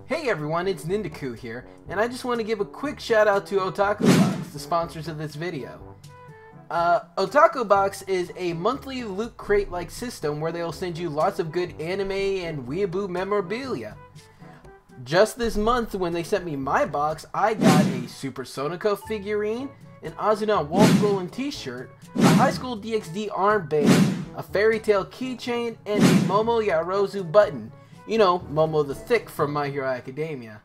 Hey everyone, it's Nindeku here, and I just want to give a quick shout out to Otaku Box, the sponsors of this video. Otaku Box is a monthly loot crate-like system where they'll send you lots of good anime and weeaboo memorabilia. Just this month, when they sent me my box, I got a Super Sonico figurine, an Azuna wall scrolling t-shirt, a High School DxD armband, a Fairy Tail keychain, and a Momo Yarozu button. You know, Momo the Thick from My Hero Academia.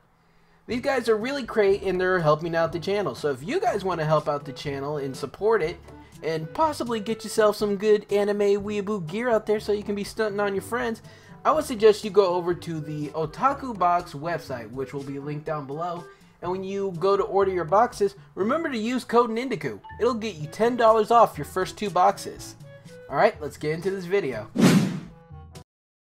These guys are really great and they're helping out the channel. So if you guys want to help out the channel and support it, and possibly get yourself some good anime weeaboo gear out there so you can be stunting on your friends, I would suggest you go over to the Otaku Box website, which will be linked down below. And when you go to order your boxes, remember to use code Nindeku. It'll get you $10 off your first 2 boxes. Alright, let's get into this video.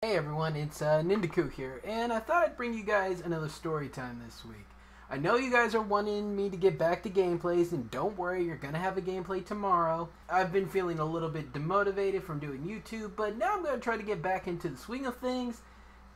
Hey everyone, it's Nindeku here, and I thought I'd bring you guys another story time this week. I know you guys are wanting me to get back to gameplays, and don't worry, you're gonna have a gameplay tomorrow. I've been feeling a little bit demotivated from doing YouTube, but now I'm gonna try to get back into the swing of things.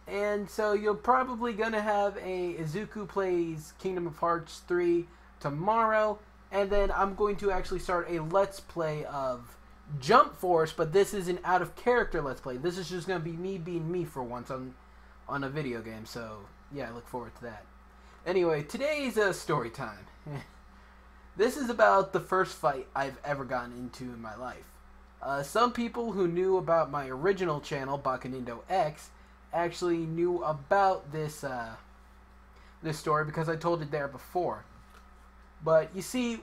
And so you're probably gonna have a Izuku Plays Kingdom of Hearts 3 tomorrow, and then I'm going to actually start a Let's Play of Jump Force, but this is an out of character Let's Play. This is just going to be me being me for once on a video game, so yeah, I look forward to that. Anyway, today's story time. This is about the first fight I've ever gotten into in my life. Some people who knew about my original channel, Bakunindo X, actually knew about this this story because I told it there before. But you see,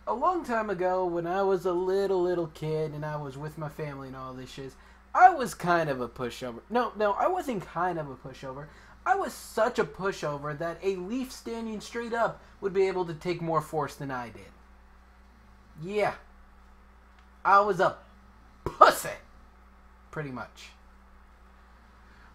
a long time ago, when I was a little kid and I was with my family and all this shit, I was kind of a pushover. No, I wasn't kind of a pushover. I was such a pushover that a leaf standing straight up would be able to take more force than I did. Yeah. I was a pussy. Pretty much.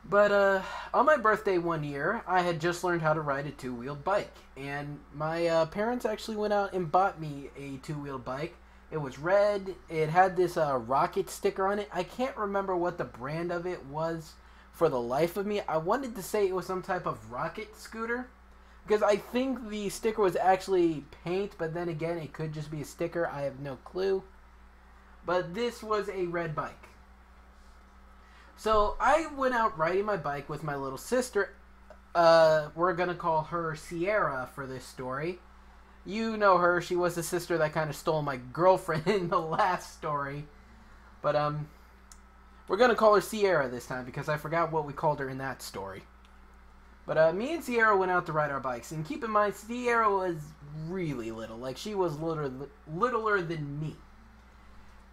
But, on my birthday one year, I had just learned how to ride a 2-wheeled bike. And my parents actually went out and bought me a 2-wheeled bike. It was red. It had this rocket sticker on it. I can't remember what the brand of it was for the life of me. I wanted to say it was some type of rocket scooter, because I think the sticker was actually paint, but then again, it could just be a sticker. I have no clue. But this was a red bike. So I went out riding my bike with my little sister. We're going to call her Sierra for this story. You know her. She was the sister that kind of stole my girlfriend in the last story. But we're going to call her Sierra this time because I forgot what we called her in that story. But me and Sierra went out to ride our bikes. And keep in mind, Sierra was really little. Like, she was littler than me.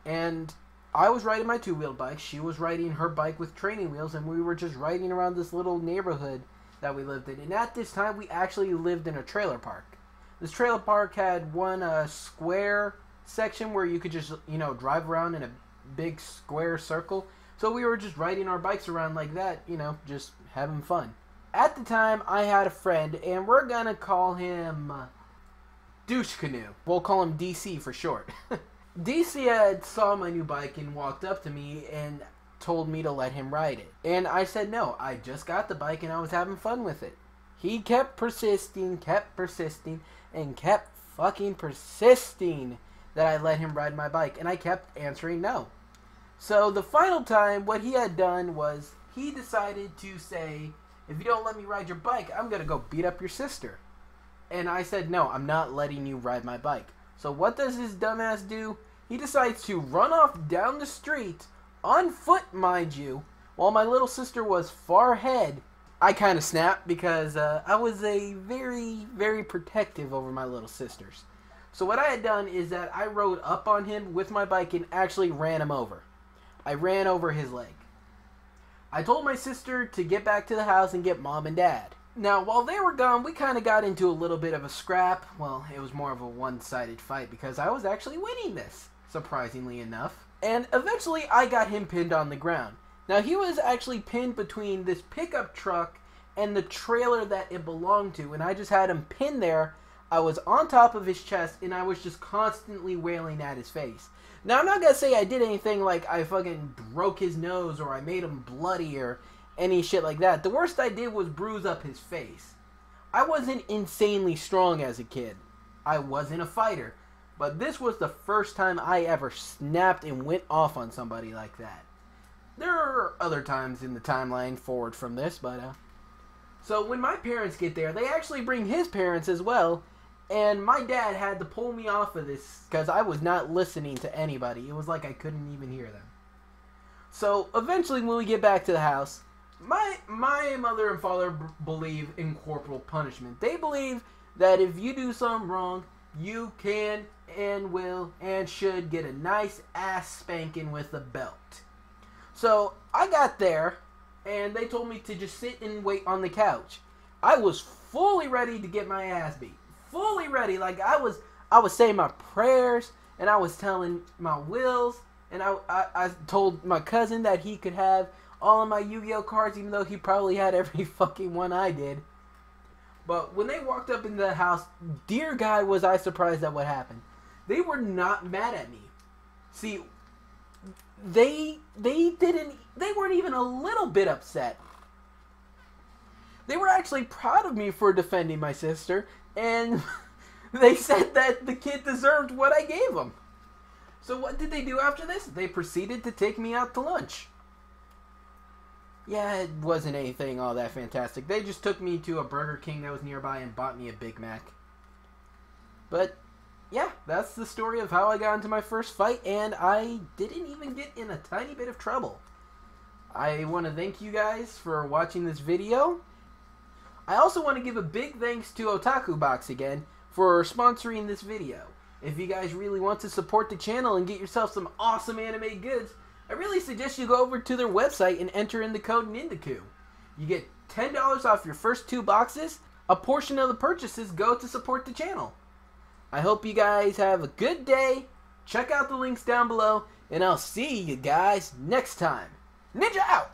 And I was riding my 2-wheeled bike, she was riding her bike with training wheels, and we were just riding around this little neighborhood that we lived in. And at this time, we actually lived in a trailer park. This trailer park had one square section where you could just, you know, drive around in a big square circle. So we were just riding our bikes around like that, you know, just having fun. At the time, I had a friend, and we're gonna call him Douche Canoe. We'll call him DC for short. DC had saw my new bike and walked up to me and told me to let him ride it. And I said no, I just got the bike and I was having fun with it. He kept persisting, and kept fucking persisting that I let him ride my bike. And I kept answering no. So the final time, what he had done was he decided to say, if you don't let me ride your bike, I'm going to go beat up your sister. And I said no, I'm not letting you ride my bike. So what does this dumbass do? He decides to run off down the street, on foot mind you, while my little sister was far ahead. I kind of snapped because I was very protective over my little sisters. So what I had done is that I rode up on him with my bike and actually ran him over. I ran over his leg. I told my sister to get back to the house and get mom and dad. Now, while they were gone, we kind of got into a little bit of a scrap. Well, it was more of a one-sided fight because I was actually winning this, surprisingly enough. And eventually, I got him pinned on the ground. Now, he was actually pinned between this pickup truck and the trailer that it belonged to, and I just had him pinned there. I was on top of his chest, and I was just constantly wailing at his face. Now, I'm not going to say I did anything like I fucking broke his nose or I made him bloody or any shit like that. The worst I did was bruise up his face. I wasn't insanely strong as a kid. I wasn't a fighter. But this was the first time I ever snapped and went off on somebody like that. There are other times in the timeline forward from this, but so when my parents get there, they actually bring his parents as well, and my dad had to pull me off of this because I was not listening to anybody. It was like I couldn't even hear them. So eventually when we get back to the house, my mother and father believe in corporal punishment. They believe that if you do something wrong, you can and will and should get a nice ass spanking with a belt. So I got there, and they told me to just sit and wait on the couch. I was fully ready to get my ass beat. Fully ready. Like I was saying my prayers, and I was telling my wills, and I told my cousin that he could have all of my Yu-Gi-Oh cards, even though he probably had every fucking one I did. But when they walked up into the house, dear God, was I surprised at what happened. They were not mad at me. See, they weren't even a little bit upset. They were actually proud of me for defending my sister, and they said that the kid deserved what I gave him. So what did they do after this? They proceeded to take me out to lunch. Yeah, it wasn't anything all that fantastic. They just took me to a Burger King that was nearby and bought me a Big Mac. But yeah, that's the story of how I got into my first fight, and I didn't even get in a tiny bit of trouble. I want to thank you guys for watching this video. I also want to give a big thanks to Otaku Box again for sponsoring this video. If you guys really want to support the channel and get yourself some awesome anime goods, I really suggest you go over to their website and enter in the code Nindeku. You get $10 off your first 2 boxes. A portion of the purchases go to support the channel. I hope you guys have a good day. Check out the links down below, and I'll see you guys next time. Ninja out!